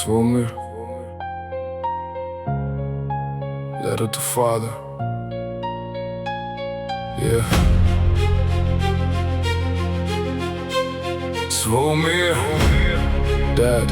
SVOEMIR. Letter to father. Yeah. SVOEMIR. Dad.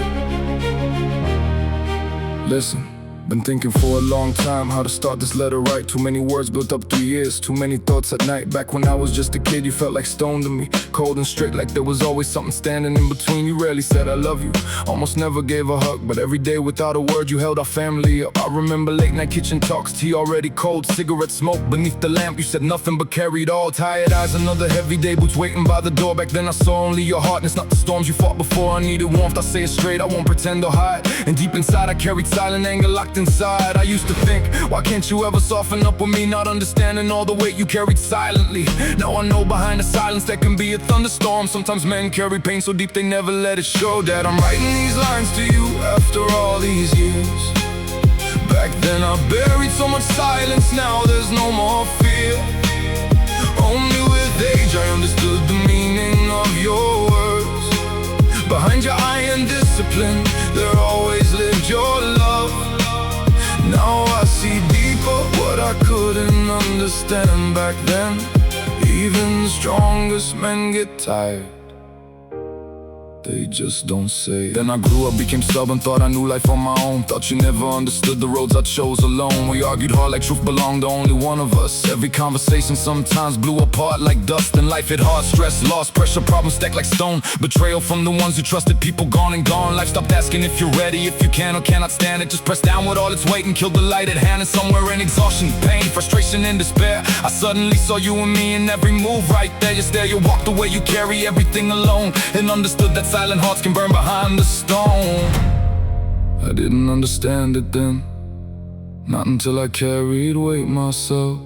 Listen. Been thinking for a long time how to start this letter right. Too many words built up through years, too many thoughts at night. Back when I was just a kid, you felt like stone to me. Cold and strict, like there was always something standing in between. You rarely said I love you, almost never gave a hug, but every day without a word you held our family up. I remember late night kitchen talks, tea already cold, cigarette smoke beneath the lamp. You said nothing but carried all. Tired eyes, another heavy day, boots waiting by the door. Back then I saw only your heart, and it's not the storms you fought before. I needed warmth, I say it straight, I won't pretend or hide. And deep inside I carried silent anger locked inside. I used to think, why can't you ever soften up with me? Not understanding all the weight you carried silently. Now I know behind the silence there can be a thunderstorm. Sometimes men carry pain so deep they never let it show. Dad, I'm writing these lines to you after all these years. Back then I buried so much silence, now there's no more fear. Only with age I understood the meaning of your words. Behind your iron discipline, there always lived your love. Now I see deeper what I couldn't understand back then. Even the strongest men get tired, they just don't say it. Then I grew up, became stubborn, thought I knew life on my own. Thought you never understood the roads I chose alone. We argued hard like truth belonged to only one of us. Every conversation sometimes blew apart like dust. And life hit hard, stress, loss, pressure, problems stacked like stone. Betrayal from the ones who trusted, people gone and gone. Life stopped asking if you're ready, if you can or cannot stand it. Just press down with all its weight and kill the light at hand. And somewhere in exhaustion, pain, frustration and despair, I suddenly saw you and me in every move right there. You stare, you walked away, you carry everything alone. And understood that silent hearts can burn behind the stone. I didn't understand it then, not until I carried weight myself.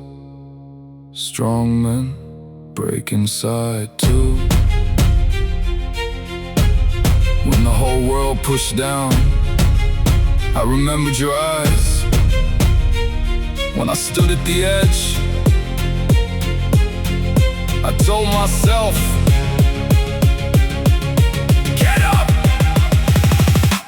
Strong men break inside too. When the whole world pushed down, I remembered your eyes. When I stood at the edge, I told myself,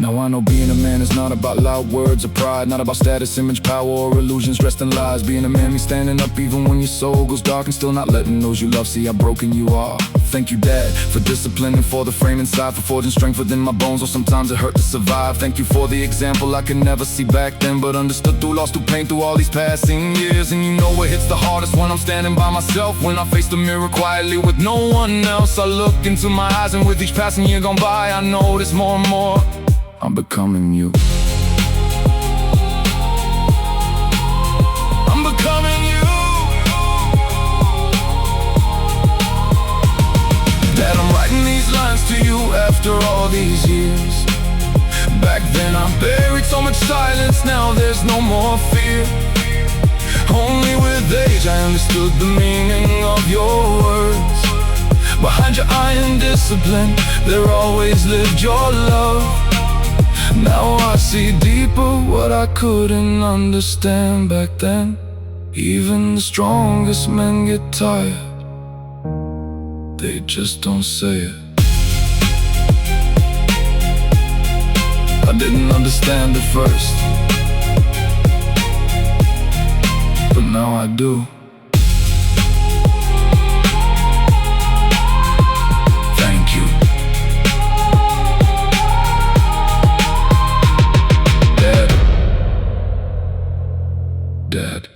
now I know being a man is not about loud words or pride, not about status, image, power, or illusions dressed in lies. Being a man means standing up even when your soul goes dark, and still not letting those you love see how broken you are. Thank you, Dad, for discipline and for the frame inside, for forging strength within my bones, though sometimes it hurt to survive. Thank you for the example I could never see back then, but understood through loss, through pain, through all these passing years. And you know what hits the hardest? When I'm standing by myself, when I face the mirror quietly with no one else. I look into my eyes, and with each passing year gone by, I notice more and more I'm becoming you. I'm becoming you. Dad, I'm writing these lines to you after all these years. Back then I buried so much silence, now there's no more fear. Only with age I understood the meaning of your words. Behind your iron discipline, there always lived your love. Now I see deeper what I couldn't understand back then. Even the strongest men get tired, they just don't say it. I didn't understand at first, but now I do. Thank you. Dad.